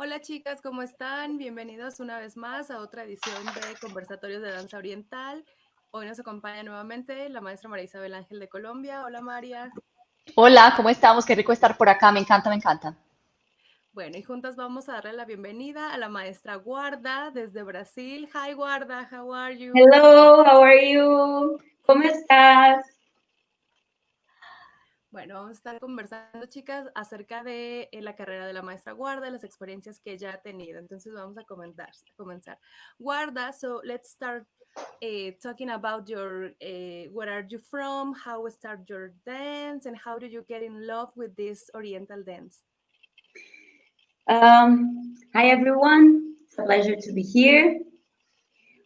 Hola chicas, ¿cómo están? Bienvenidos una vez más a otra edición de Conversatorios de Danza Oriental. Hoy nos acompaña nuevamente la maestra María Isabel Ángel de Colombia. Hola María. Hola, ¿cómo estamos? Qué rico estar por acá, me encanta, me encanta. Bueno, y juntas vamos a darle la bienvenida a la maestra Warda desde Brasil. Hi Warda, how are you? Hello, how are you? ¿Cómo estás? Bueno, vamos a estar conversando, chicas, acerca de la carrera de la maestra Guarda, las experiencias que ella ha tenido. Entonces vamos a comenzar. Guarda, so let's start talking about your, where are you from, how start your dance, and how do you get in love with this Oriental dance? Hi everyone, it's a pleasure to be here.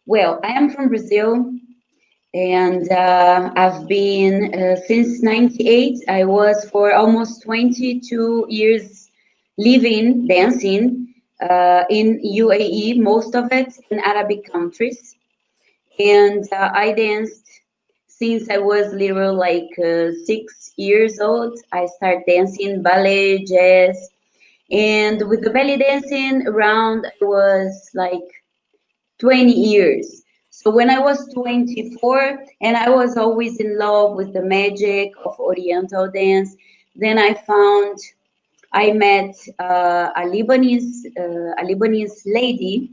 Well, I am from Brazil and I've been since 98. I was for almost 22 years living, dancing in UAE, most of it in Arabic countries. And I danced since I was little, like 6 years old. I started dancing ballet, jazz, and with the belly dancing around, I was like 20 years. So when I was 24, and I was always in love with the magic of Oriental dance, then I met a Lebanese lady,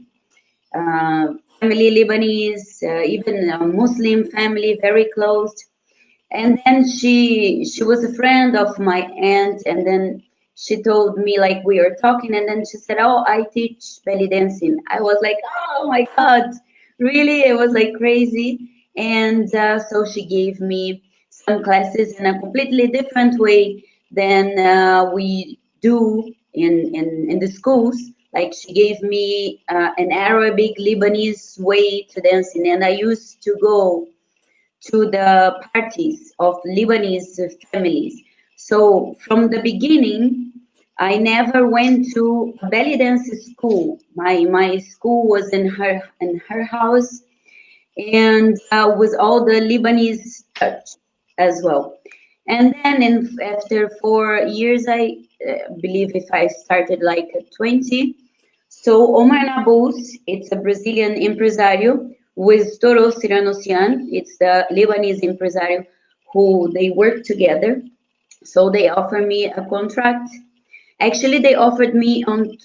family Lebanese, even a Muslim family, very close. And then she was a friend of my aunt, and then she told me, like, we were talking, and then she said, "Oh, I teach belly dancing." I was like, "Oh my God, really?" It was like crazy. And so she gave me some classes in a completely different way than we do in the schools. Like, she gave me an Arabic Lebanese way to dancing, and I used to go to the parties of Lebanese families. So from the beginning, I never went to a belly dance school. My school was in her house, and with all the Lebanese church as well. And then after 4 years, I believe if I started like at 20. So Omar Nabous, it's a Brazilian impresario with Toro Siranosian. It's the Lebanese impresario who they work together. So they offer me a contract. Actually, they offered me on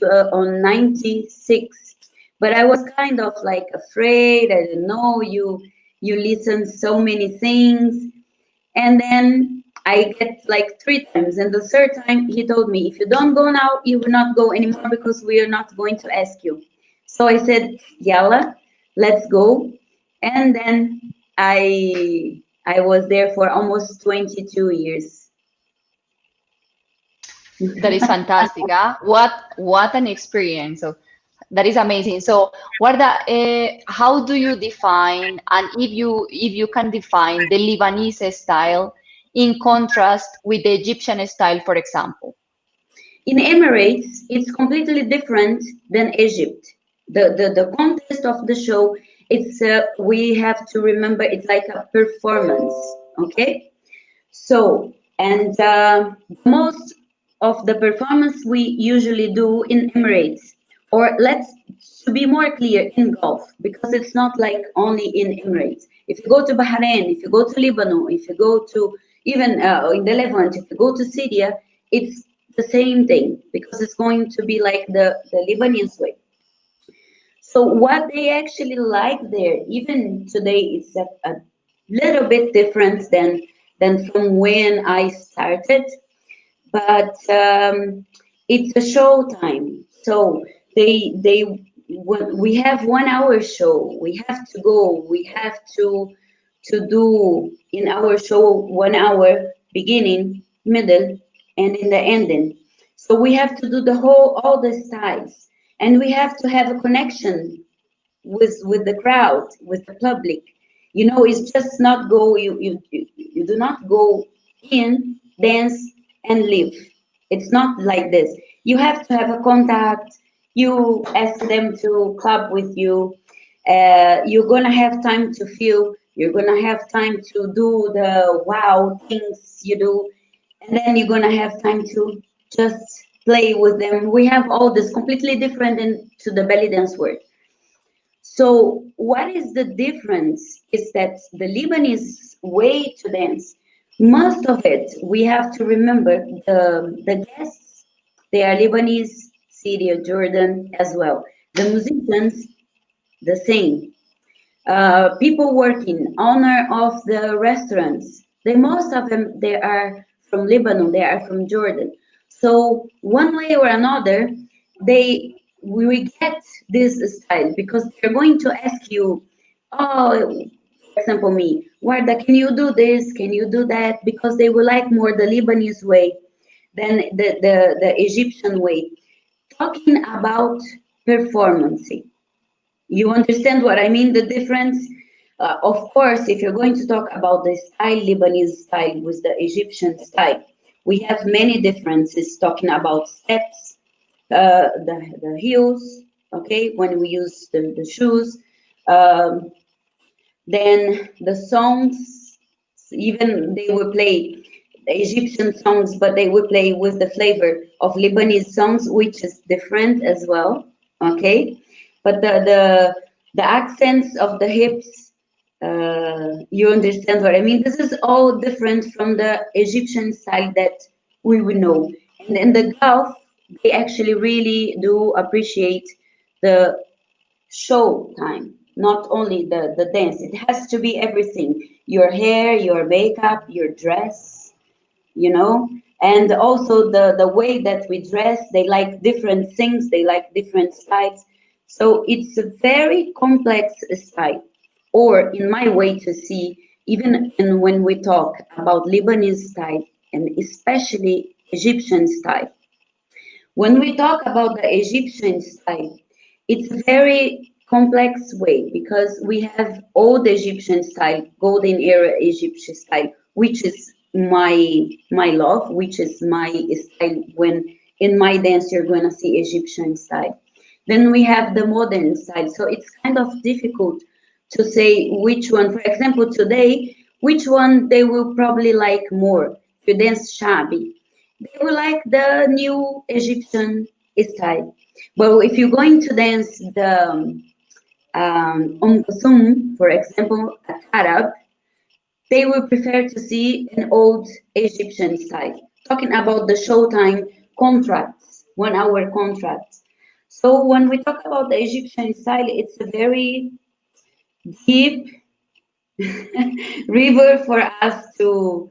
96, but I was kind of like afraid. I don't know. You listen so many things, and then I get like 3 times, and the third time he told me, if you don't go now, you will not go anymore because we are not going to ask you. So I said, Yalla, let's go. And then I was there for almost 22 years. That is fantastic. Huh? What an experience. So that is amazing. So Warda, how do you define, and if you can define the Lebanese style in contrast with the Egyptian style, for example? In Emirates, it's completely different than Egypt. The context of the show, it's we have to remember it's like a performance, okay? So, and most of the performance we usually do in Emirates, or let's to be more clear, in Gulf, because it's not like only in Emirates. If you go to Bahrain, if you go to Lebanon, if you go to even in the Levant, if you go to Syria, it's the same thing because it's going to be like the Lebanese way. So what they actually like there, even today, it's a little bit different than from when I started, but it's a show time. So they when we have 1 hour show, we have to go. We have to do in our show 1 hour beginning, middle, and in the ending. So we have to do the whole all the styles, and we have to have a connection with the crowd, with the public. You know, it's just not go. You do not go in, dance, and leave. It's not like this. You have to have a contact. You ask them to club with you. You're gonna have time to feel. You're gonna have time to do the wow things you do, and then you're gonna have time to just play with them. We have all this completely different to the belly dance world. So what is the difference is that the Lebanese way to dance, most of it, we have to remember the guests, they are Lebanese, Syria, Jordan as well. The musicians, the same. People working, owner of the restaurants, they most of them, they are from Lebanon, they are from Jordan. So one way or another, they we get this style because they're going to ask you, oh, for example, me, Warda, can you do this? Can you do that? Because they will like more the Lebanese way than the Egyptian way. Talking about performance. You understand what I mean? The difference? Of course, if you're going to talk about the style, Lebanese style with the Egyptian style, we have many differences talking about steps, the heels, okay, when we use the shoes. Um, then the songs, even they will play the Egyptian songs, but they will play with the flavor of Lebanese songs, which is different as well. Okay, but the accents of the hips, you understand what I mean? This is all different from the Egyptian style that we would know. And in the Gulf, they actually really do appreciate the show time, not only the dance. It has to be everything: your hair, your makeup, your dress, you know, and also the way that we dress. They like different things, they like different styles. So it's a very complex style, or in my way to see, even in when we talk about Lebanese style and especially Egyptian style. When we talk about the Egyptian style, it's a very complex way because we have old Egyptian style, golden era Egyptian style, which is my love, which is my style. When in my dance you're gonna see Egyptian style. Then we have the modern style. So it's kind of difficult to say which one. For example, today, which one they will probably like more. If you dance Shabi, they will like the new Egyptian style. But if you're going to dance the Kulthum, for example, at Arab, they will prefer to see an old Egyptian style. Talking about the showtime contracts, 1 hour contracts. So when we talk about the Egyptian style, it's a very deep river for us to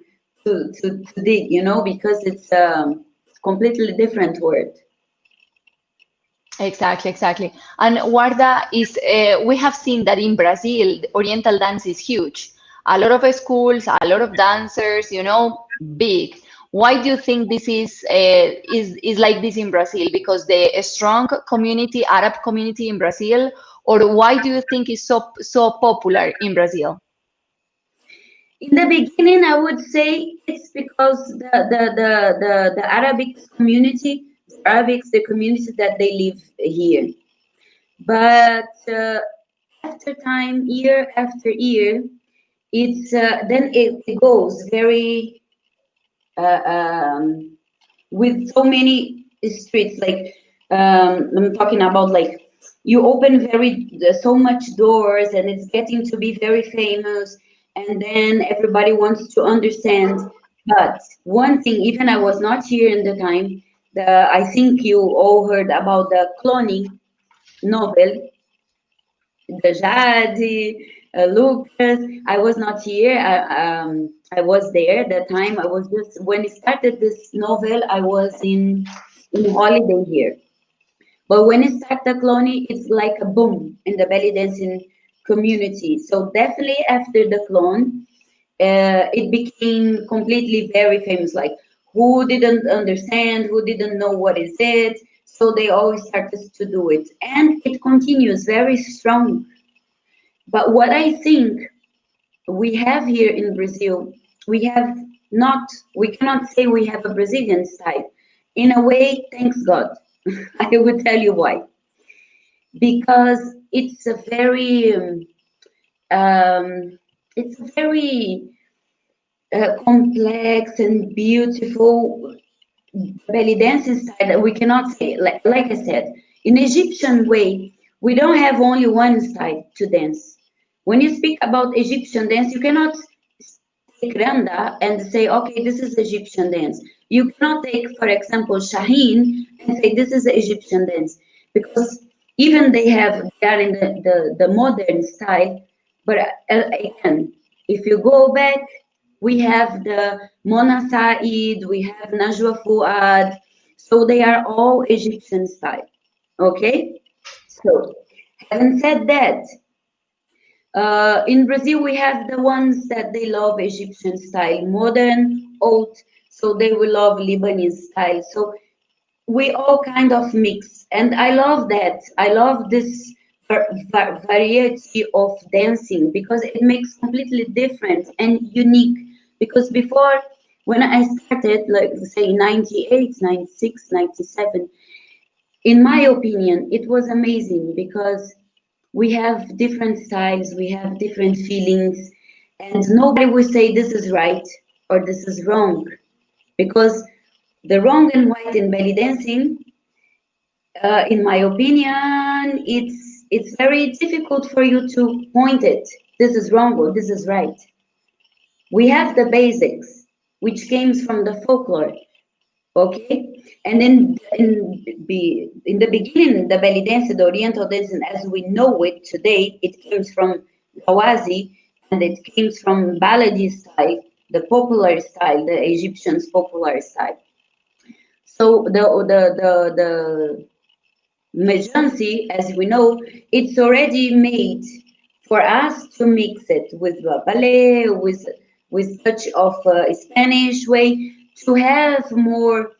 dig, you know, because it's a completely different word. Exactly, exactly. And Warda is, we have seen that in Brazil, Oriental dance is huge. A lot of schools, a lot of dancers, big. Why do you think this is like this in Brazil? Because the strong community, Arab community in Brazil, or why do you think it's so popular in Brazil? In the beginning, I would say it's because the Arabic community, the Arabics, the community that they live here. But after time, year after year, it's then it goes very with so many streets. Like I'm talking about, like you open so much doors, and it's getting to be very famous, and then everybody wants to understand. But one thing, even I was not here in the time. I think you all heard about the cloning novel, the Jadi, Lucas. I was not here. I was there at that time. I was just when it started this novel. I was in holiday here. But when it started the clone, it's like a boom in the belly dancing community. So definitely after the clone, it became completely very famous. Like who didn't understand, who didn't know what is it. So they always started to do it, and it continues very strong. But what I think we have here in Brazil, we have not, we cannot say we have a Brazilian style. In a way, thanks God. I will tell you why. Because it's a very complex and beautiful belly dancing style, we cannot say, like I said, in Egyptian way, we don't have only one style to dance. When you speak about Egyptian dance, you cannot take Randa and say, okay, this is Egyptian dance. You cannot take, for example, Shaheen and say this is the Egyptian dance, because even they are in the modern style, but again, if you go back, we have the Mona Said, we have Najwa Fuad, so they are all Egyptian style. Okay, so having said that, in Brazil, we have the ones that they love Egyptian style, modern, old, so they will love Lebanese style. So we all kind of mix, and I love that. I love this variety of dancing because it makes completely different and unique. Because before, when I started, like say 98, 96, 97, in my opinion, it was amazing because we have different styles, we have different feelings, and nobody will say this is right or this is wrong. Because the wrong and right in belly dancing, in my opinion, it's very difficult for you to point it. This is wrong or this is right. We have the basics, which comes from the folklore. Okay, and then in the beginning, the belly dance, the Oriental dancing as we know it today, it comes from Hawazi, and it comes from Baladi style, the popular style, the Egyptians' popular style. So the Mejansi, as we know, it's already made for us to mix it with ballet, with touch of Spanish way, to have more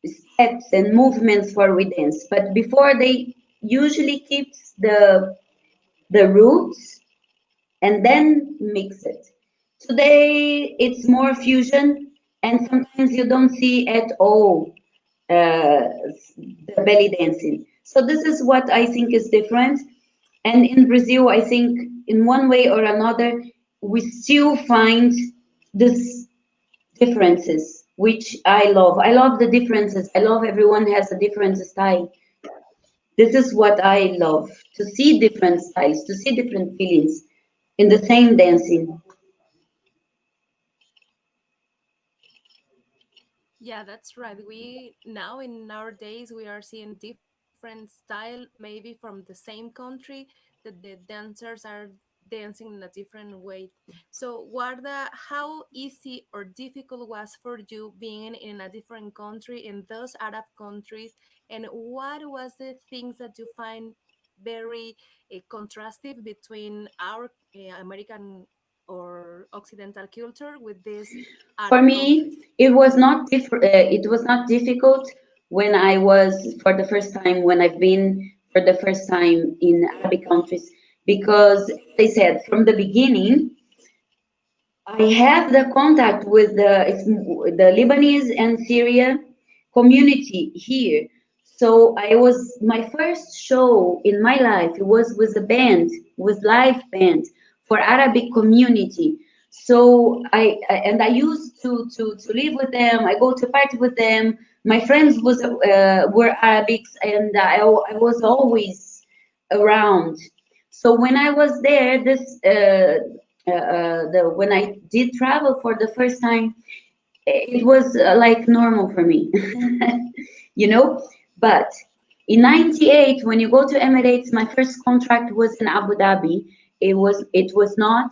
steps and movements for we dance. But before, they usually keeps the roots and then mix it. Today it's more fusion, and sometimes you don't see at all the belly dancing. So this is what I think is different. And in Brazil, I think in one way or another, we still find this differences, which I love. I love the differences. I love everyone has a different style. This is what I love, to see different styles, to see different feelings in the same dancing. Yeah, that's right. We now in nowadays we are seeing different style, maybe from the same country, that the dancers are dancing in a different way. So, Warda, how easy or difficult was for you being in a different country in those Arab countries, and what was the things that you find very contrastive between our American or Occidental culture with these For Arab countries? me, it was not it was not difficult when I was for the first time when I've been for the first time in Arabic countries, because as I said from the beginning, I have the contact with the Lebanese and Syria community here. So I was my first show in my life. It was with a band, with live band for Arabic community. So I used to live with them. I go to party with them. My friends were Arabics, and I was always around. So when I was there, when I did travel for the first time, it was like normal for me, you know. But in '98, when you go to Emirates, my first contract was in Abu Dhabi. It was not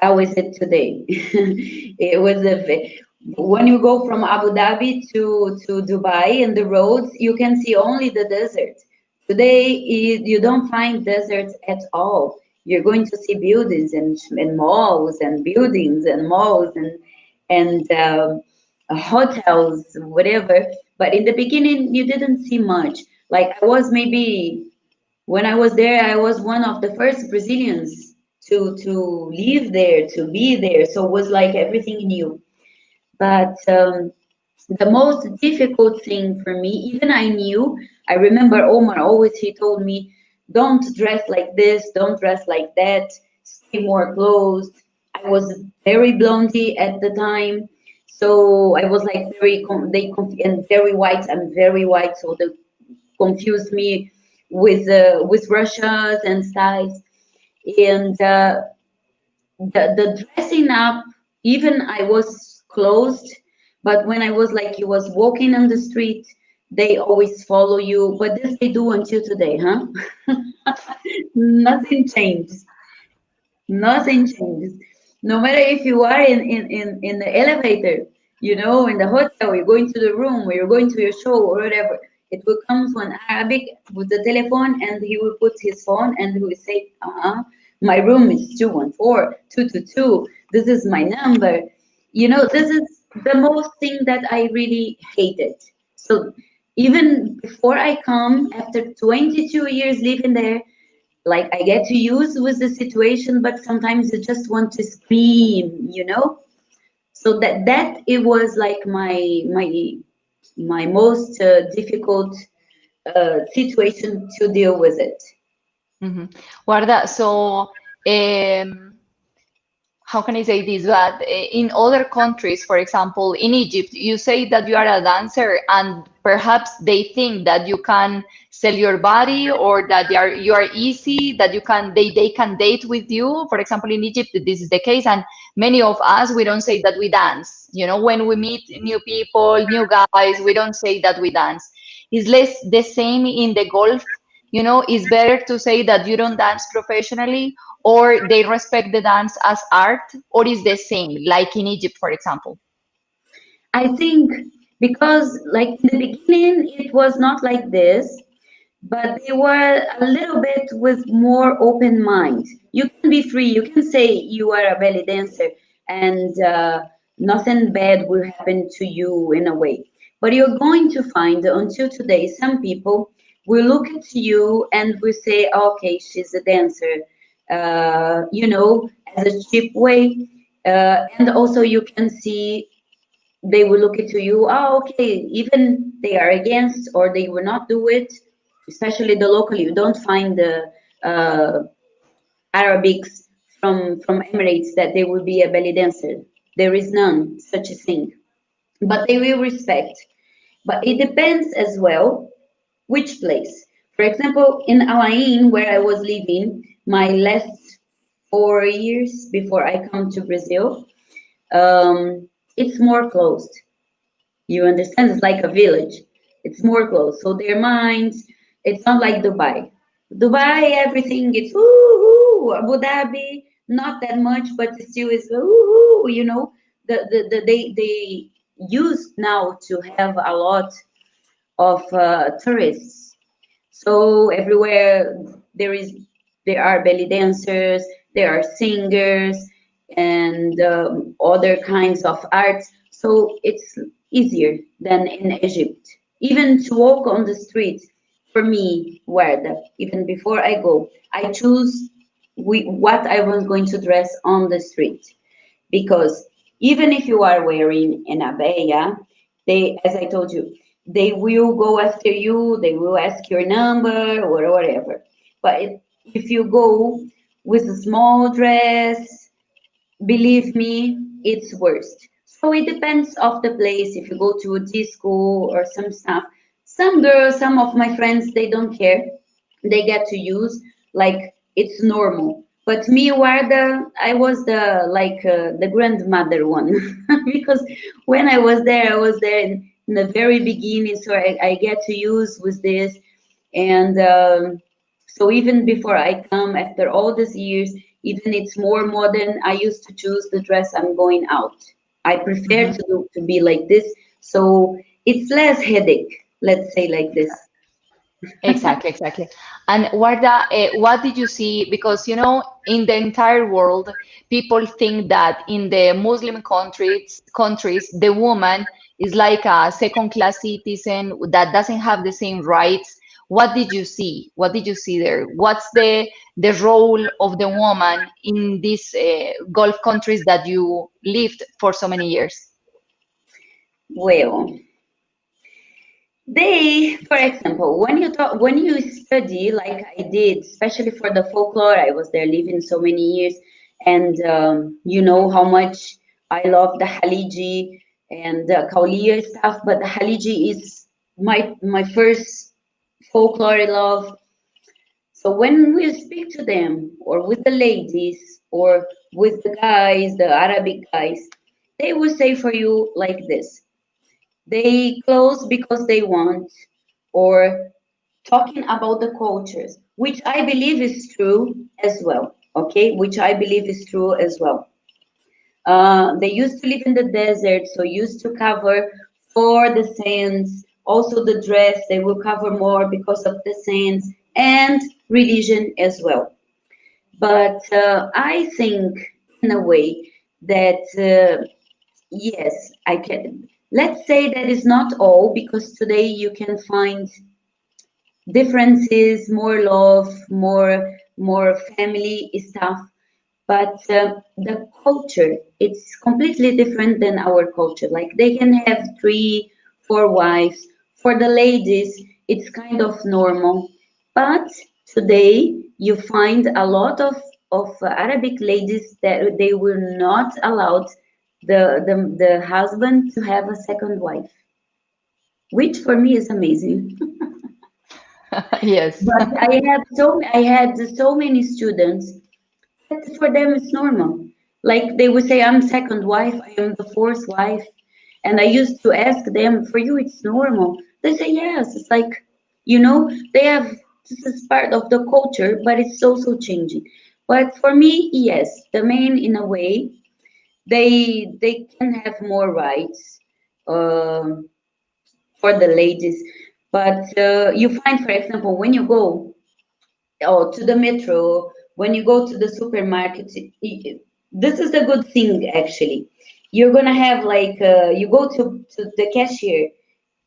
how is it today. It was when you go from Abu Dhabi to Dubai and the roads, you can see only the desert. Today, you don't find deserts at all. You're going to see buildings and malls and buildings and malls and hotels, whatever. But in the beginning, you didn't see much. Like I was maybe when I was there, I was one of the first Brazilians to live there, to be there. So it was like everything new. But the most difficult thing for me, even I knew, I remember Omar always, he told me, don't dress like this, don't dress like that, stay more closed. I was very blondie at the time. So I was like and very white. I'm very white, so they confused me with Russians and styles. And the dressing up, even I was closed, but when I was like you was walking on the street, they always follow you. But this they do until today, huh? Nothing changes. Nothing changes. No matter if you are in the elevator, in the hotel, you're going to the room, or you're going to your show or whatever, it will come to an Arabic with the telephone, and he will put his phone and he will say, my room is 214, 222. This is my number. This is the most thing that I really hated. So even before I come, after 22 years living there, like I get to use with the situation, but sometimes I just want to scream. So that it was like my most difficult situation to deal with it. Mm-hmm. Warda, so how can I say this? But in other countries, for example, in Egypt, you say that you are a dancer, and perhaps they think that you can sell your body, or that you are easy, that they can date with you. For example, in Egypt, this is the case, and many of us we don't say that we dance. When we meet new people, new guys, we don't say that we dance. It's less the same in the golf. It's better to say that you don't dance professionally, or they respect the dance as art, or is the same, like in Egypt, for example? I think because like in the beginning it was not like this, but they were a little bit with more open mind. You can be free. You can say you are a belly dancer, and nothing bad will happen to you in a way. But you're going to find until today, some people will look at you and will say, "Okay, she's a dancer," as a cheap way. And also, you can see they will look into you. Oh, okay, even they are against or they will not do it, especially the local. You don't find the uh, Arabics from Emirates that they will be a belly dancer. There is none such a thing, but they will respect. But it depends as well which place. For example, in Alain, where I was living my last 4 years before I come to Brazil, it's more closed. You understand? It's like a village. It's more close. So their minds, it's not like Dubai. Dubai, everything it's woo. Abu Dhabi, not that much, but still is woo. They used now to have a lot of tourists. So everywhere there is, there are belly dancers, there are singers, and other kinds of arts. So it's easier than in Egypt. Even to walk on the street, for me, Warda, even before I go, I choose what I was going to dress on the street, because even if you are wearing an abaya, they, as I told you, they will go after you, they will ask your number or whatever. But if you go with a small dress, believe me, it's worst. So it depends of the place. If you go to a disco or some stuff, some girls, some of my friends, they don't care. They get to use like it's normal. But me, Warda, I was the grandmother one because when I was there in the very beginning, so I get to use with this, and so even before I come, after all these years, even it's more modern, I used to choose the dress I'm going out. I prefer Mm-hmm. to be like this, so it's less headache, let's say like this. Exactly, exactly. And Warda, what did you see? Because in the entire world, people think that in the Muslim countries, the woman is like a second-class citizen that doesn't have the same rights. What did you see? What did you see there? What's the role of the woman in these Gulf countries that you lived for so many years? Well, they, for example, when you study like I did, especially for the folklore, I was there living so many years, and you know how much I love the Haliji and Kauliya stuff, but the Khaliji is my first folklore love. So when we speak to them, or with the ladies, or with the guys, the Arabic guys, they will say for you like this: they close because they want, or talking about the cultures, which I believe is true as well. Okay, which I believe is true as well. They used to live in the desert, so used to cover for the sands. Also, the dress they will cover more because of the sands and religion as well. But I think, in a way, that yes, I can. Let's say that is not all, because today you can find differences, more love, more family stuff. But the culture, it's completely different than our culture. Like they can have three, four wives. For the ladies, it's kind of normal. But today, you find a lot of Arabic ladies that they were not allowed the husband to have a second wife, which for me is amazing. Yes. But I had so many students that for them it's normal. Like they would say, I'm second wife, I am the fourth wife. And I used to ask them, for you it's normal. They say yes. It's like, they have, this is part of the culture, but it's also changing. But for me, yes, the men in a way, they can have more rights um for the ladies. But you find, for example, when you go to the metro, when you go to the supermarket, this is the good thing actually. You're gonna have like you go to the cashier.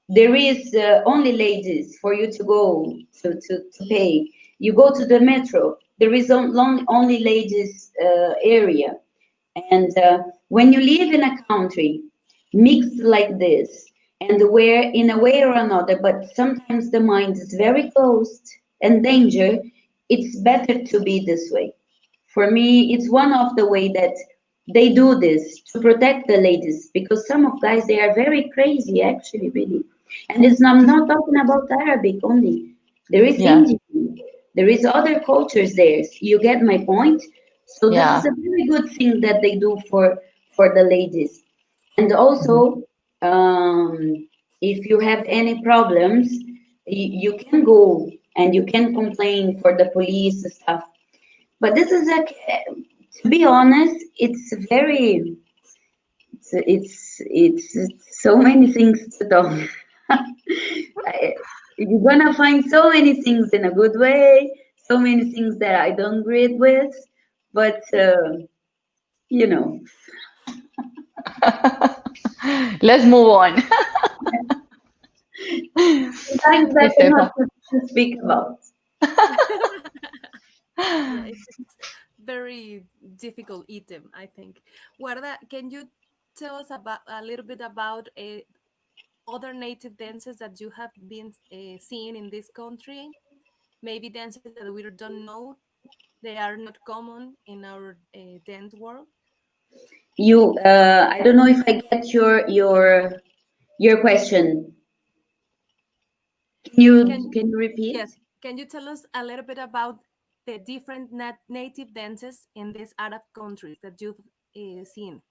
There is only ladies for you to go to pay. You go to the metro. There is only ladies area. And when you live in a country mixed like this, and where in a way or another, but sometimes the mind is very closed and danger, it's better to be this way. For me, it's one of the way that they do this to protect the ladies, because some of guys they are very crazy actually, really. And I'm not talking about Arabic only. There is Yeah. Indian, there is other cultures there. You get my point? So this is Yeah. a very good thing that they do for the ladies. And Mhm. also, if you have any problems, you can go and you can complain for the police and stuff. But this is to be honest, it's very, it's so many things to talk. I- You're gonna find so many things in a good way, so many things that I don't agree with, but you know, Let's move on. sometimes I cannot Estefa. to speak about. Yeah, it's very difficult item, I think. Guarda, can you tell us about a little bit about other native dances that you have been seeing in this country? Maybe dances that we don't know, they are not common in our dance world. I don't know if I get your question. Can Can you repeat? Yes, can you tell us a little bit about the different native dances in these Arab countries that you've seen?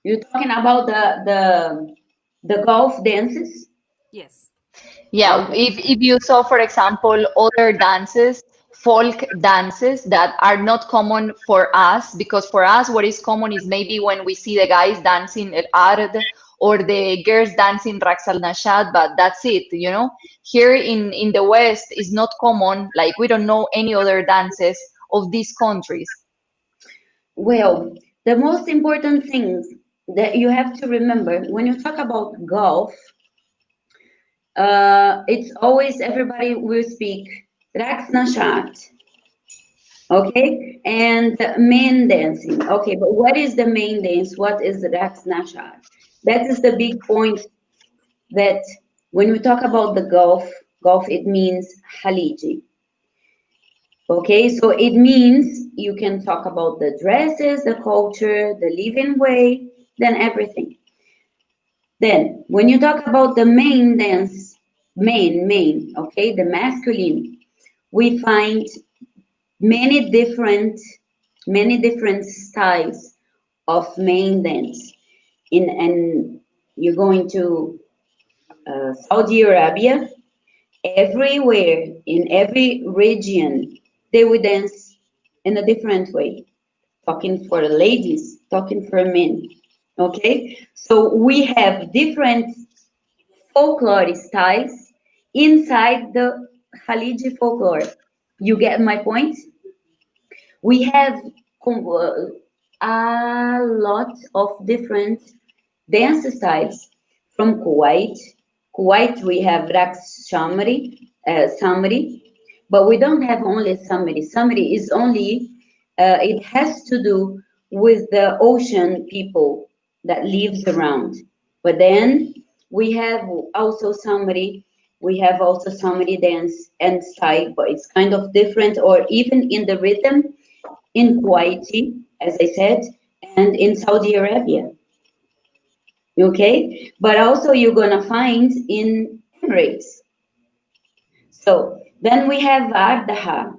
You're talking about the Gulf dances? Yes. Yeah, Okay. if you saw, for example, other dances, folk dances that are not common for us, because for us, what is common is maybe when we see the guys dancing El Ard or the girls dancing Raqs al Nashad, but that's it, you know? Here in the West is not common, like we don't know any other dances of these countries. Well, the most important things that you have to remember when you talk about golf, it's always everybody will speak Raqs Nashat, okay, and main dancing. Okay, but what is the main dance? What is the Raqs Nashat? That is the big point that when we talk about the golf, it means Haliji. Okay, so it means you can talk about the dresses, the culture, the living way, then everything. Then, when you talk about the main dance, main, okay, the masculine, we find many different, many different styles of main dance. And you're going to Saudi Arabia, everywhere in every region, they would dance in a different way. Talking for ladies, talking for men. Okay, so we have different folklore styles inside the Khaliji folklore. You get my point? We have a lot of different dance styles from Kuwait. Kuwait, we have Raqs Samri, but we don't have only Samri. Samri is only, it has to do with the ocean people that lives around. But then we have also Samri, we have also Samri dance and style, but it's kind of different, or even in the rhythm in Kuwaiti, as I said, and in Saudi Arabia. Okay, but also you're gonna find in Emirates. So then we have Ardaha,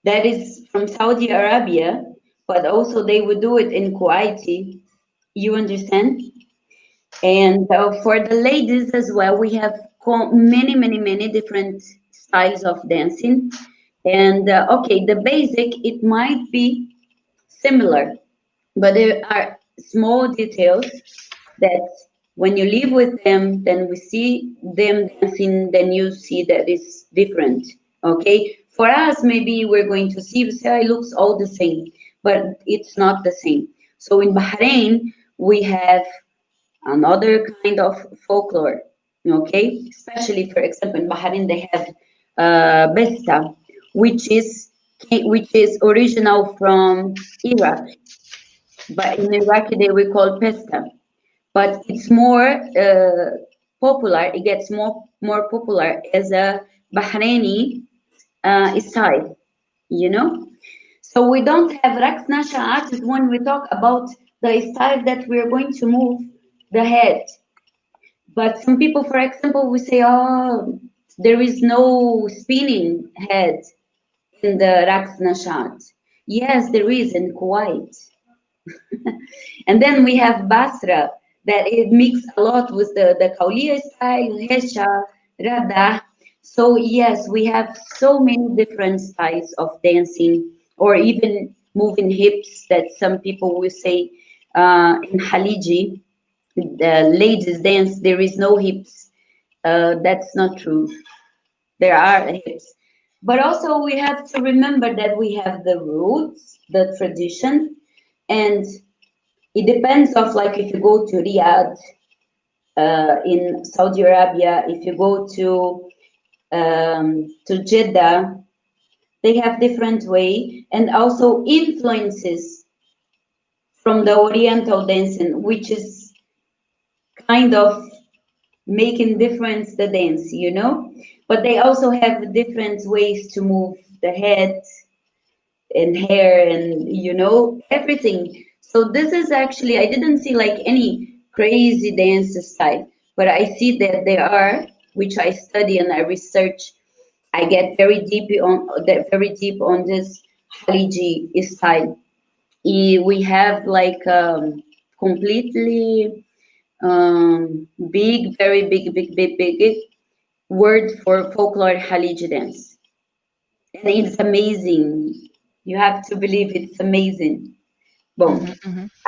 that is from Saudi Arabia, but also they would do it in Kuwaiti. You understand? And for the ladies as well, we have many different styles of dancing. And okay, the basic, it might be similar, but there are small details that when you live with them, then we see them dancing, then you see that it's different. Okay, for us, maybe we're going to see, say, it looks all the same, but it's not the same. So in Bahrain, we have another kind of folklore. Okay, especially for example in Bahrain, they have Besta, which is original from Iraq, but in Iraqi they we call Pesta, but it's more popular. It gets more popular as a Bahraini style, you know. So we don't have Raqs Nasha'at when we talk about the style that we're going to move the head. But some people, for example, we say, oh, there is no spinning head in the Raqs Nashat. Yes, there is in Kuwait. And then we have Basra, that it mixed a lot with the Kauliya style, Hesha, Rada. So yes, we have so many different styles of dancing, or even moving hips that some people will say in Haliji, the ladies dance, there is no hips. That's not true. There are hips. But also we have to remember that we have the roots, the tradition, and it depends of like if you go to Riyadh in Saudi Arabia, if you go to Jeddah, they have different way, and also influences from the Oriental dancing, which is kind of making difference the dance, you know. But they also have different ways to move the head and hair and everything. So this is actually, I didn't see like any crazy dance style, but I see that there are, which I study and I research. I get very deep on this Haliji style. We have like completely big, very big word for folklore Haliji dance. And it's amazing. You have to believe it's amazing. Boom.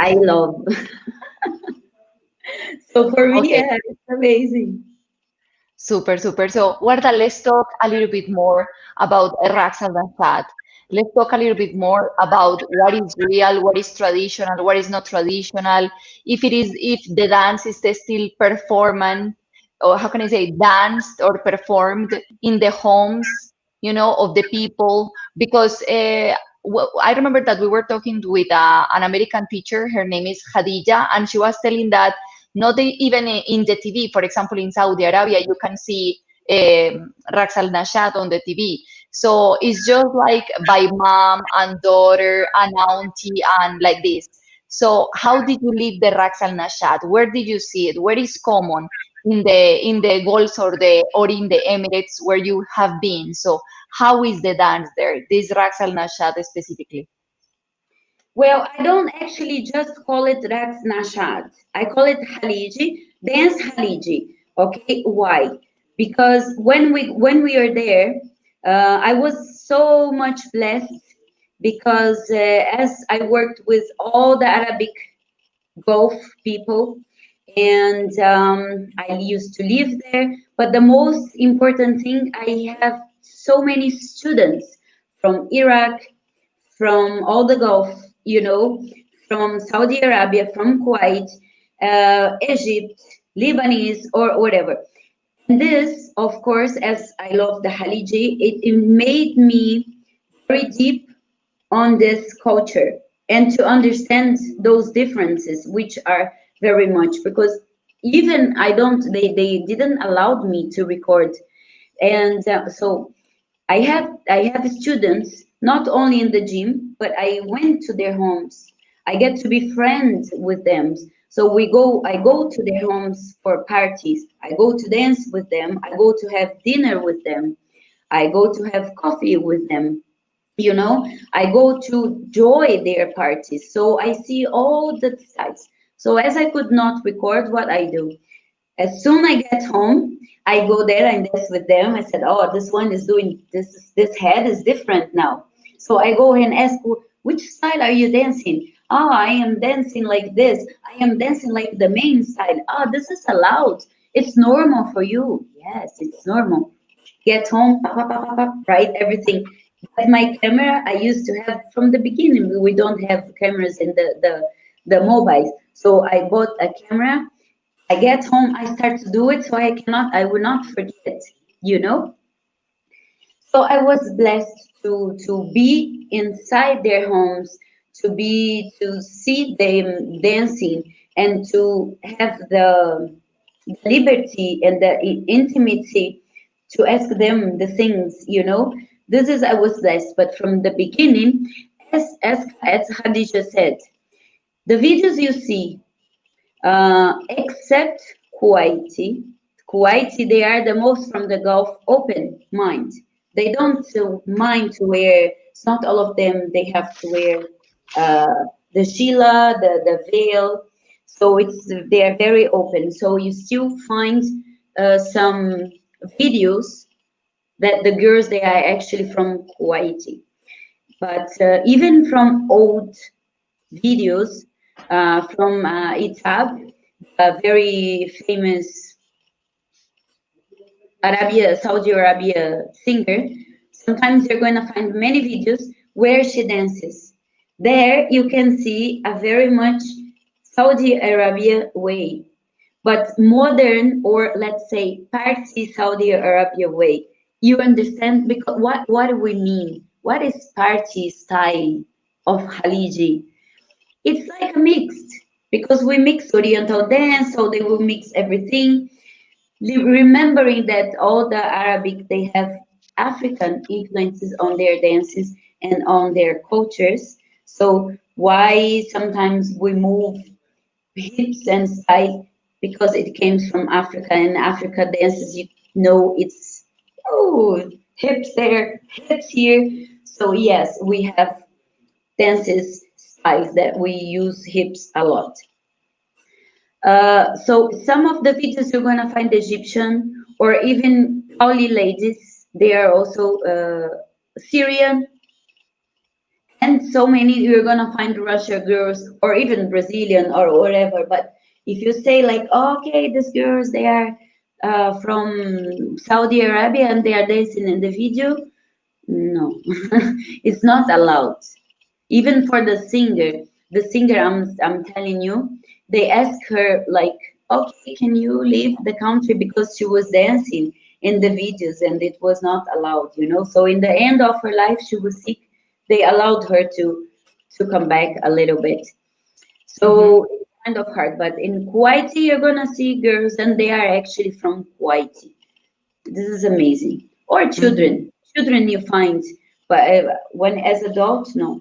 I love. So for me, Okay, yeah, it's amazing. super, super. So, Warda, let's talk a little bit more about Iraq's and Fat. Let's talk a little bit more about what is real, what is traditional, what is not traditional. If the dance is still performed, or how can I say, danced or performed in the homes, of the people. Because I remember that we were talking with an American teacher. Her name is Khadija, and she was telling that not even in the TV. For example, in Saudi Arabia, you can see Raqs al Nashat on the TV. So it's just like by mom and daughter and auntie and like this. So how did you live the Raqs al Nashat? Where did you see it? Where is common in the Gulf or in the Emirates where you have been? So how is the dance there? This Raqs al Nashat specifically. Well, I don't actually just call it Raqs Nashat. I call it Haliji, dance Haliji. Okay, why? Because when we are there, I was so much blessed because as I worked with all the Arabic Gulf people, and I used to live there. But the most important thing, I have so many students from Iraq, from all the Gulf, from Saudi Arabia, from Kuwait, Egypt, Lebanese, or whatever. And this, of course, as I love the Haliji, it made me very deep on this culture and to understand those differences, which are very much because even I don't, they didn't allow me to record. And so I have students not only in the gym, but I went to their homes. I get to be friends with them. So I go to their homes for parties. I go to dance with them. I go to have dinner with them. I go to have coffee with them. I go to join their parties. So I see all the sides. So as I could not record what I do, as soon I get home, I go there and dance with them. I said, "Oh, this one is doing this. This head is different now." So I go and ask, "Which style are you dancing?" "Oh, I am dancing like this. I am dancing like the main style." "Oh, this is allowed. It's normal for you." "Yes, it's normal." Get home, pop, pop, pop, pop, write everything. But my camera, I used to have from the beginning. We don't have cameras in the mobiles, so I bought a camera. I get home, I start to do it, so I will not forget, you know. So I was blessed to be inside their homes, to see them dancing, and to have the liberty and the intimacy to ask them the things. This is I was blessed, but from the beginning, as Khadija said, the videos you see except Kuwaiti. Kuwaiti, they are the most from the Gulf open mind. They don't mind to wear, it's not all of them, they have to wear the Sheila, the veil. So they are very open. So you still find some videos that the girls, they are actually from Kuwaiti. But even from old videos from Itab, a very famous Saudi Arabia singer. Sometimes you're going to find many videos where she dances. There you can see a very much Saudi Arabia way, but modern, or let's say party Saudi Arabia way. You understand because what do we mean? What is party style of Khaliji? It's like a mixed because we mix Oriental dance, so they will mix everything. Remembering that all the Arabic, they have African influences on their dances and on their cultures. So why sometimes we move hips and style because it came from Africa, and Africa dances, it's hips there, hips here. So yes, we have dances styles that we use hips a lot. So some of the videos you're gonna find Egyptian or even Pauli ladies. They are also Syrian, and so many you're gonna find Russia girls or even Brazilian or whatever. But if you say like, okay, these girls, they are from Saudi Arabia and they are dancing in the video, no, it's not allowed. Even for the singer, I'm telling you, they asked her like, okay, can you leave the country because she was dancing in the videos and it was not allowed. So in the end of her life, she was sick. They allowed her to come back a little bit. So it's kind of hard. But in Kuwaiti, you're gonna see girls, and they are actually from Kuwaiti. This is amazing. Or children you find, but when as adults, no.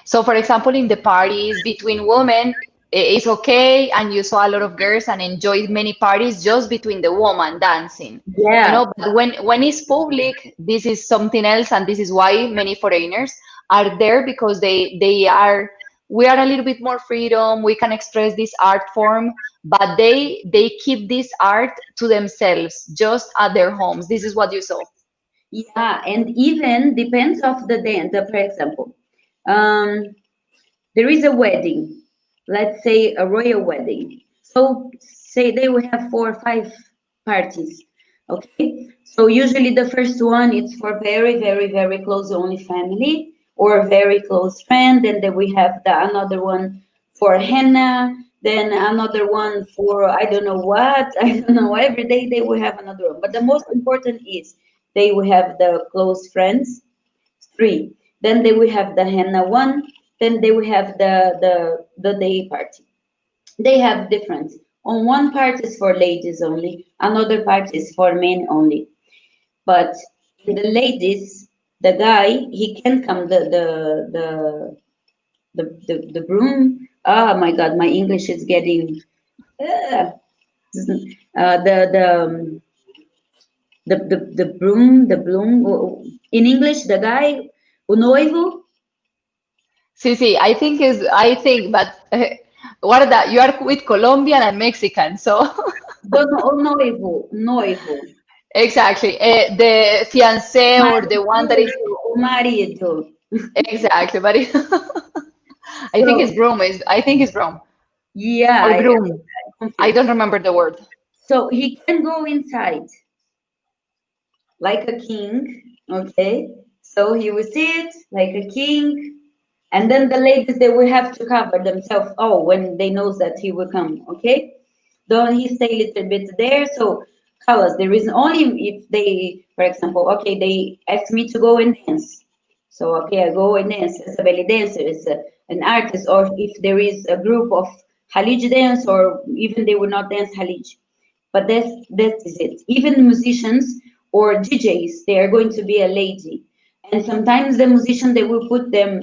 So, for example, in the parties between women, it's okay, and you saw a lot of girls and enjoyed many parties just between the woman dancing. You Yeah, know, but when it's public, this is something else, and this is why many foreigners are there, because they are, we are a little bit more freedom. We can express this art form, but they keep this art to themselves, just at their homes. This is what you saw. yeah, and even depends of the dance. For example, um, there is a wedding, let's say a royal wedding. So say they will have 4 or 5 parties. Okay. So usually the first one it's for very, very, very close only family or very close friend. Then we have the another one for henna, then another one for I don't know what, I don't know. Every day they will have another one. But the most important is they will have the close friends, 3. Then they will have the henna one. Then they will have the day party. They have difference. On one part is for ladies only, another part is for men only. But in the ladies, the guy he can come the broom. Oh my God, my English is getting uh, the the broom, the bloom. In English, the guy, o noivo. See, see, I think, but Warda, you are with Colombian and Mexican, so O noivo, noivo. exactly. The fiancé, or the one that is O marido. exactly, but I think it's So, groom. I think it's groom yeah, or I groom. I confused. don't remember the word. So he can go inside like a king, okay? So he will sit like a king, and then the ladies they will have to cover themselves. Oh, when they knows that he will come, okay? Don't he stay a little bit there? So colors. There is only if they, for example, okay, they ask me to go and dance. So okay, I go and dance as a belly dancer, as an artist, or if there is a group of Halij dance, or even they will not dance Halij. But that is it. Even musicians or DJs, they are going to be a lady. And sometimes the musician they will put them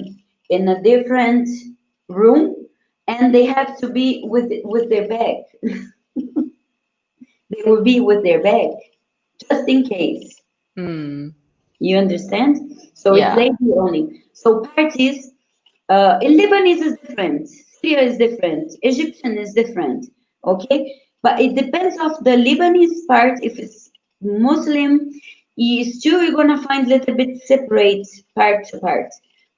in a different room and they have to be with their bag. They will be with their bag just in case. Hmm. You understand? So it's Yeah. lady only. So parties, in Lebanese is different, Syria is different, Egyptian is different. Okay, but it depends of the Lebanese part. If it's Muslim, is still you're gonna find a little bit separate part to part,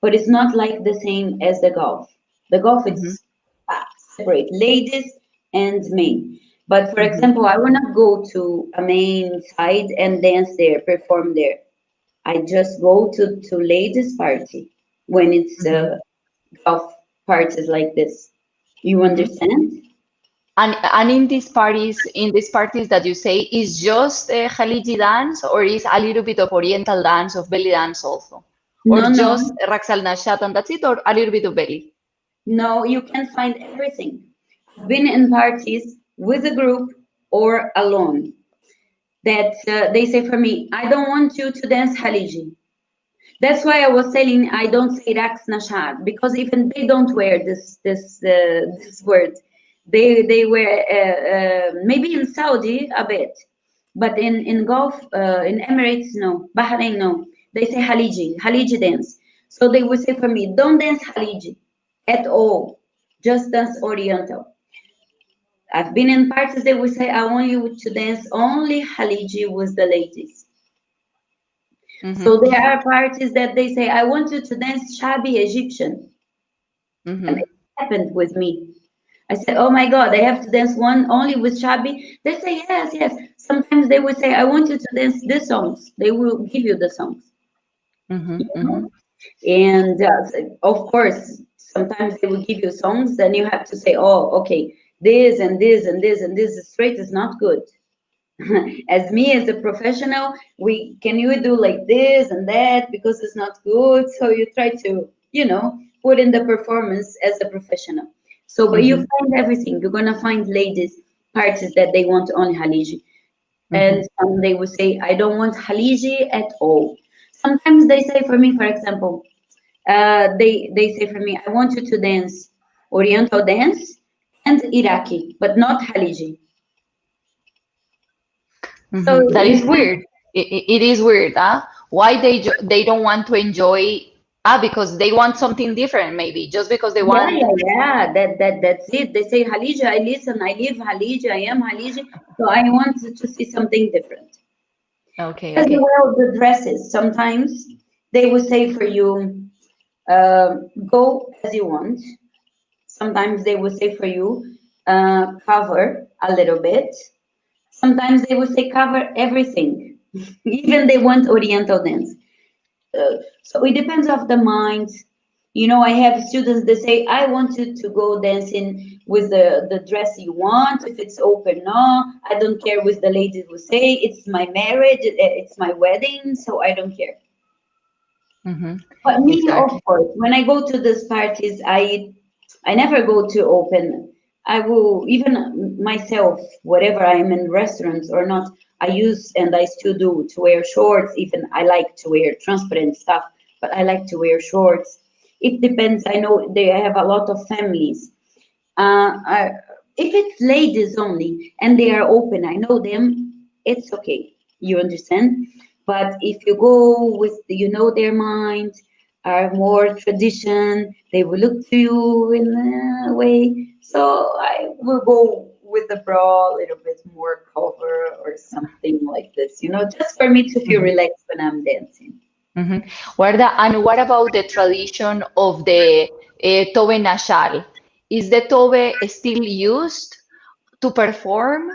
but it's not like the same as the Gulf. The Gulf Hmm. it's separate, ladies and men. But for Hmm. example, I wanna go to a main side and dance there, perform there. I just go to ladies' party when it's Hmm. golf parties like this. You Hmm. understand? And in these parties that you say, is just Khaliji dance, or is a little bit of Oriental dance, of belly dance also, or No, just no, Raks al Nashat and that's it, or a little bit of belly? no. You can find everything. I've been in parties with a group or alone. That they say for me, I don't want you to dance Haliji. That's why I was telling I don't say Raks Nashat because even they don't wear this word. They wear maybe in Saudi a bit, but in Gulf in Emirates no, Bahrain no. They say Haliji dance. So they will say for me, don't dance Haliji at all, just dance Oriental. I've been in parties they will say I want you to dance only Haliji with the ladies. Hmm. So there are parties that they say, I want you to dance shabby Egyptian. And Hmm. it happened with me. I said, oh my God, I have to dance one only with shabby. They say, yes, yes. Sometimes they will say, I want you to dance these songs. They will give you the songs. Hmm. You Hmm. know? And of course, sometimes they will give you songs, then you have to say, oh, okay, this and this and this and this straight is not good. As me as a professional, we can you do like this and that because it's not good. So you try to, put in the performance as a professional. So, but you Hmm. find everything. You're gonna find ladies parties that they want only Haliji, Hmm. and some they will say I don't want Haliji at all. Sometimes they say for me, for example, they say for me, I want you to dance Oriental dance and Iraqi, but not Haliji. So That is it weird. It is weird, huh? Why they don't want to enjoy? Because they want something different, maybe just because they Yeah, want. yeah, yeah. That's it. They say Halija, I listen, I live Halija, I am Halija. So I want to see something different. Okay, As okay. well, the dresses. Sometimes they will say for you, go as you want. Sometimes they will say for you, cover a little bit. Sometimes they will say cover everything. Even they want Oriental dance. So it depends of the mind. You know, I have students that say, I want you to go dancing with the dress you want. If it's open, no. I don't care what the ladies will say. It's my marriage, it's my wedding, so I don't care. Hmm. But me, Exactly. of course, when I go to these parties, I never go to open. I will even myself, whatever I'm in restaurants or not, I use and I still do to wear shorts. Even I like to wear transparent stuff, but I like to wear shorts. It depends. I know they have a lot of families. I, if it's ladies only and they are open, I know them, it's okay. You understand? But if you go with, you know, their mind are more tradition, they will look to you in a way. So I will go with the bra a little bit more cover or something like this, you know, just for me to feel Hmm. relaxed when I'm dancing. Hmm. And what about the tradition of the tobe nashal? Is the tobe still used to perform?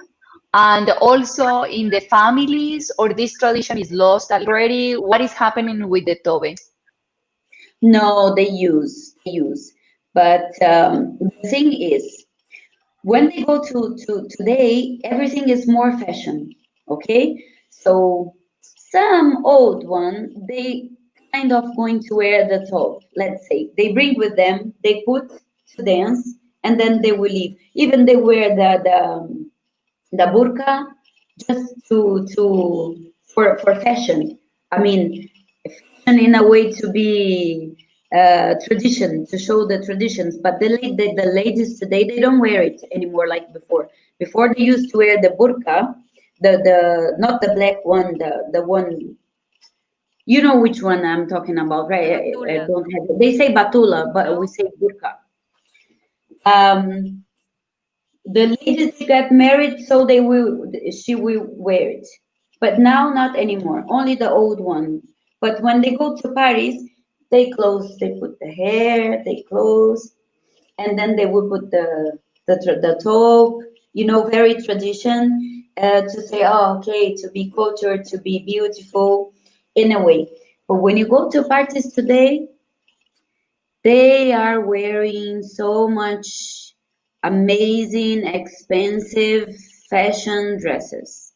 And also in the families, or this tradition is lost already? What is happening with the tobe? No, they use. But the thing is, when they go to today, everything is more fashion. Okay, so some old one they kind of going to wear the top. Let's say they bring with them, they put to dance, and then they will leave. Even they wear the burqa just to for fashion. I mean, fashion in a way to be tradition to show the traditions. But the ladies today they don't wear it anymore like before. Before they used to wear the burqa, the not the black one, the one. You know which one I'm talking about, right? I Batula. don't have it. They say batula, but we No? say burqa. Um, the ladies they got married, so she will wear it. But now not anymore. Only the old one. But when they go to Paris, they put the hair, they close, and then they will put the top. You know, very tradition to say, oh, okay, to be cultured, to be beautiful, in a way. But when you go to parties today, they are wearing so much amazing, expensive fashion dresses.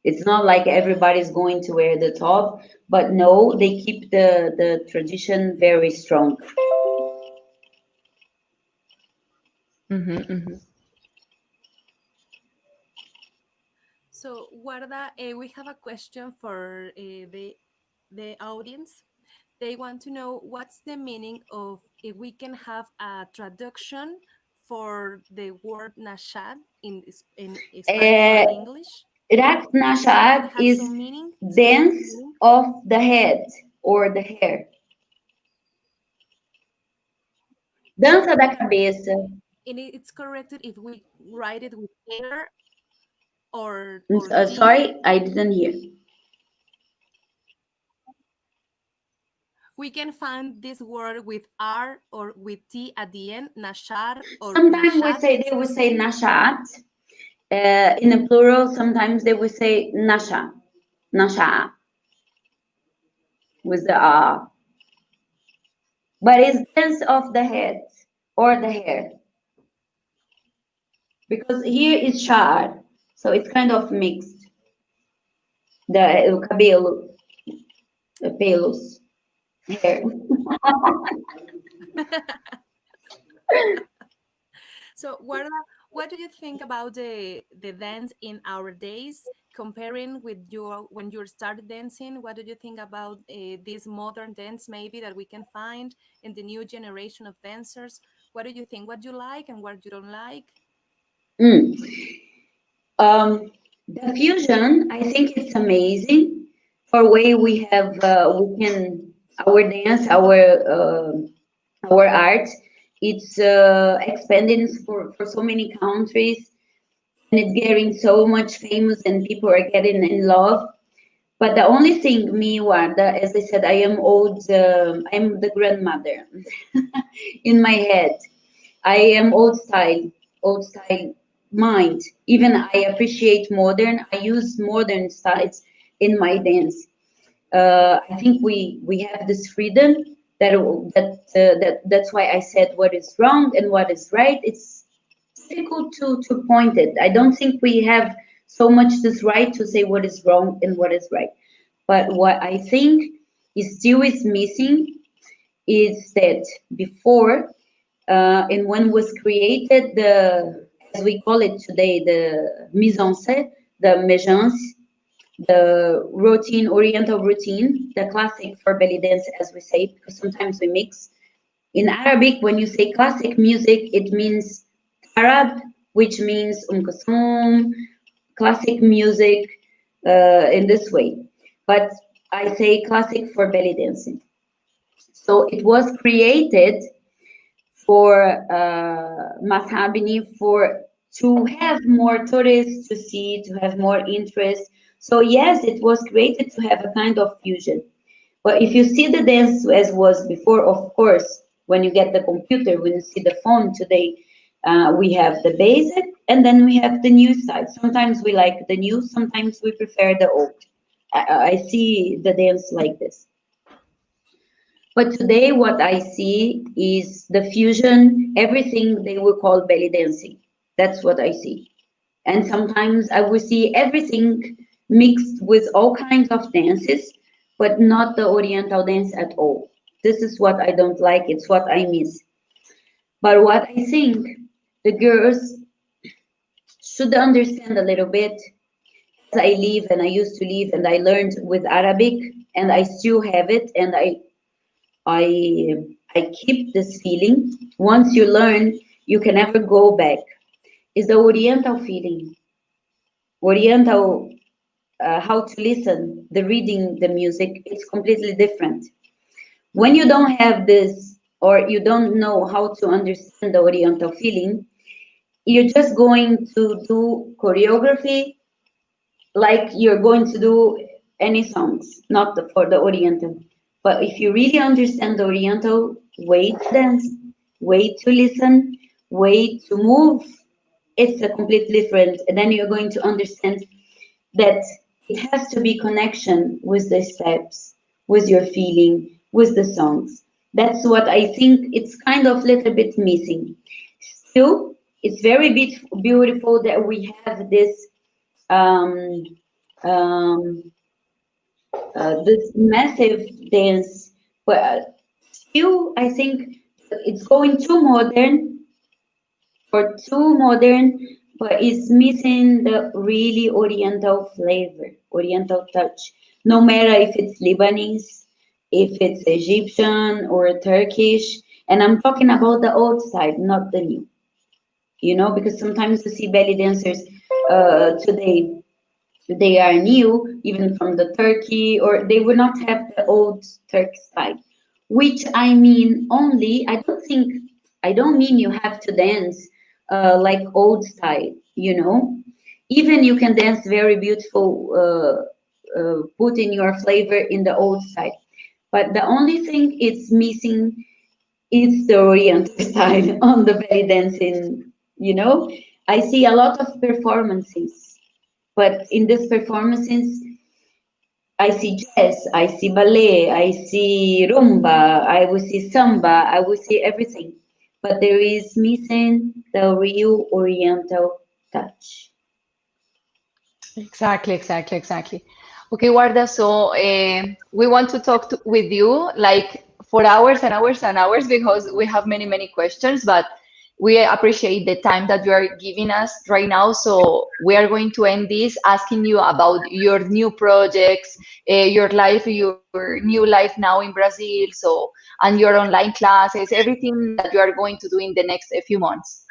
It's not like everybody's going to wear the top, but no, they keep the tradition very strong. Hmm. Hmm. So, Warda, we have a question for the audience. They want to know what's the meaning of if we can have a traduction for the word nashad in Spanish or Uh, English. Rak Would Nashat it have is some meaning, specific dance meaning? of the head or the hair. Dança da cabeça. And it's corrected if we write it with air or T. Sorry, I didn't hear. We can find this word with R or with T at the end, nashar or Sometimes nashat. It's they will the say same. nashat in the plural. Sometimes they will say nasha, nasha with the ah. But it's dance of the head or the hair because here is shar, so it's kind of mixed. The cabelo, the pelos, hair. So, Warda, what do you think about the dance in our days comparing with your when you started dancing, what do you think about this modern dance maybe that we can find in the new generation of dancers? What do you think? What you like and what you don't like? Mm. The fusion, I think it's amazing for way we have we can our dance, our art. It's expanding for so many countries, and it's getting so much famous, and people are getting in love. But the only thing, me, Warda, as I said, I am old. I'm the grandmother in my head. I am old style mind. Even I appreciate modern. I use modern styles in my dance. I think we have this freedom that's why I said what is wrong and what is right. It's difficult to point it. I don't think we have so much this right to say what is wrong and what is right. But what I think is still is missing is that before and when was created the, as we call it today, the mise en scène, the méjance, the routine, oriental routine, the classic for belly dance, as we say, because sometimes we mix. In Arabic, when you say classic music, it means Arab, which means Kulthum, classic music in this way. But I say classic for belly dancing. So it was created for Mashabini for to have more tourists to see, to have more interest. So yes, it was created to have a kind of fusion. But if you see the dance as was before, of course, when you get the computer, when you see the phone today, we have the basic and then we have the new side. Sometimes we like the new, sometimes we prefer the old. I see the dance like this. But today, what I see is the fusion, everything they will call belly dancing. That's what I see. And sometimes I will see everything mixed with all kinds of dances, but not the Oriental dance at all. This is what I don't like, it's what I miss. But what I think the girls should understand a little bit, as I live and I used to live and I learned with Arabic and I still have it and I I keep this feeling. Once you learn, you can never go back. Is the Oriental feeling, Oriental how to listen, the reading the music. It's completely different. When you don't have this or you don't know how to understand the Oriental feeling, you're just going to do choreography like you're going to do any songs, not for the Oriental. But if you really understand the Oriental way to dance, way to listen, way to move, it's a completely different. And then you're going to understand that it has to be connection with the steps, with your feeling, with the songs. That's what I think it's kind of little bit missing. Still, it's very beautiful that we have this um, um, this massive dance, but still I think it's going too modern for too modern, but it's missing the really Oriental flavor, Oriental touch. No matter if it's Lebanese, if it's Egyptian or Turkish, and I'm talking about the old side, not the new. You know, because sometimes you see belly dancers today they are new, even from the Turkey, or they will not have the old Turk style. Which I mean only, I don't mean you have to dance like old style, you know. Even you can dance very beautiful, put in your flavor in the old style. But the only thing it's missing is the Oriental style on the belly dancing, you know. I see a lot of performances but in these performances, I see jazz, I see ballet, I see rumba, I will see samba, I will see everything. But there is missing the real Oriental touch. Exactly, exactly, exactly. Okay, Warda, so we want to talk with you like for hours and hours and hours because we have many, many questions, but we appreciate the time that you are giving us right now. So we are going to end this asking you about your new projects, your life, your new life now in Brazil, so and your online classes, everything that you are going to do in the next few months.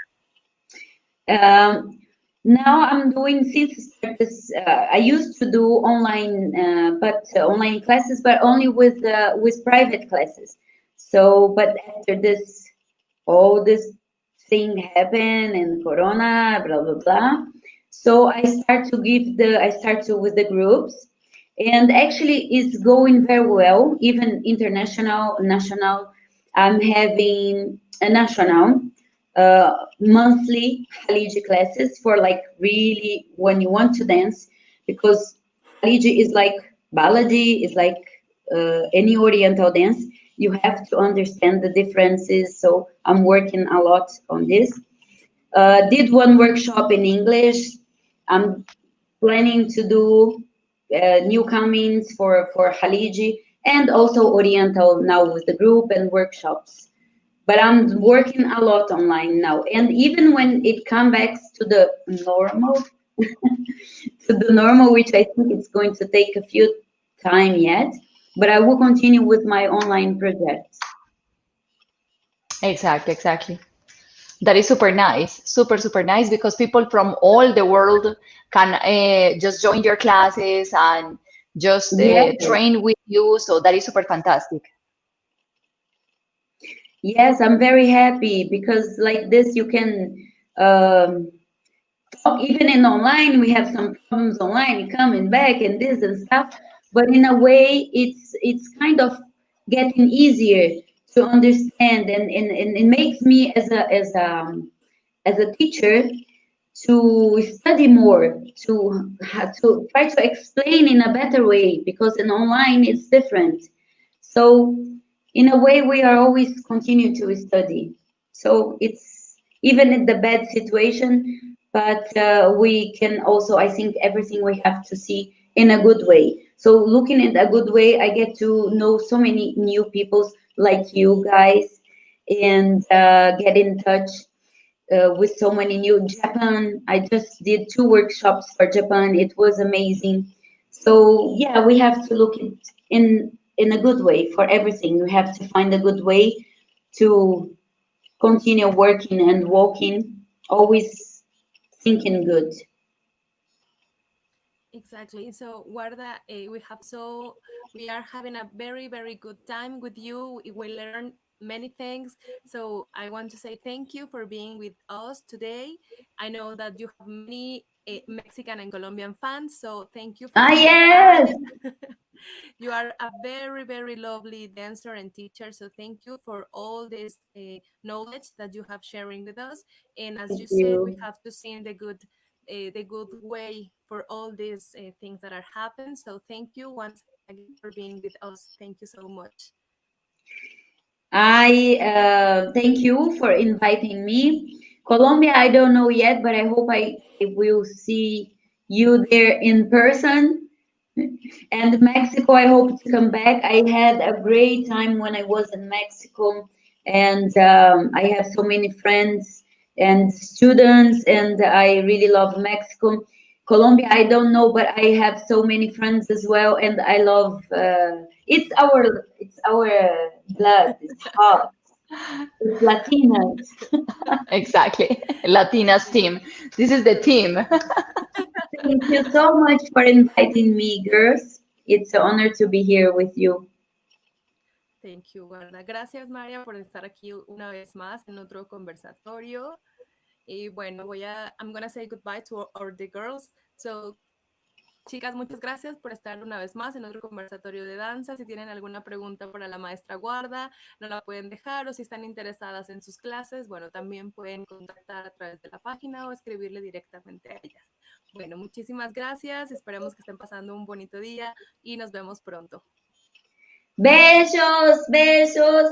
Now I'm doing since this. I used to do online, online classes, but only with private classes. So, but after this, all this thing happened and Corona, blah blah blah. So I start to with the groups, and actually it's going very well. Even international, national. I'm having a national monthly Haliji classes for like really when you want to dance, because Haliji is like baladi, is like any Oriental dance. You have to understand the differences. So I'm working a lot on this. Did one workshop in English. I'm planning to do new comings for Haliji and also Oriental now with the group and workshops, but I'm working a lot online now. And even when it comes back to the normal, which I think it's going to take a few time yet, but I will continue with my online projects. Exactly. That is super nice, super nice, because people from all the world can just join your classes and just Yes, train with you. So that is super fantastic. yes, I'm very happy because like this you can um, talk even in online. We have some problems online, coming back and this and stuff, but in a way it's kind of getting easier to understand, and it makes me as a teacher to study more, to try to explain in a better way, because in online it's different. So in a way we are always continue to study. So it's even in the bad situation, but we can also, I think everything we have to see in a good way. So looking at a good way, I get to know so many new people like you guys, and get in touch with so many new Japan. I just did 2 workshops for Japan. It was amazing. So yeah, we have to look in a good way for everything. We have to find a good way to continue working and walking, always thinking good. Exactly. So, Warda, we are having a very good time with you. We learn many things. So, I want to say thank you for being with us today. I know that you have many Mexican and Colombian fans. So, thank you for Ah, taking yes. time. You are a very lovely dancer and teacher. So, thank you for all this knowledge that you have sharing with us. And as you Thank said, we you. have to see in the good way for all these things that are happening. So thank you once again for being with us. Thank you so much. I thank you for inviting me. Colombia, I don't know yet, but I hope I will see you there in person. And Mexico, I hope to come back. I had a great time when I was in Mexico, and I have so many friends and students, and I really love Mexico. Colombia, I don't know, but I have so many friends as well, and I love. It's our blood. It's hot. It's Latinas. Exactly. Latinas team. This is the team. Thank you so much for inviting me, girls. It's an honor to be here with you. Thank you, Guarda. Gracias, María, por estar aquí una vez más en otro conversatorio. Y bueno, I'm gonna say goodbye to our the girls. So, chicas, muchas gracias por estar una vez más en otro conversatorio de danza. Si tienen alguna pregunta para la maestra Guarda, no la pueden dejar, o si están interesadas en sus clases, bueno, también pueden contactar a través de la página o escribirle directamente a ellas. Bueno, muchísimas gracias. Esperemos que estén pasando un bonito día y nos vemos pronto. Besos, besos.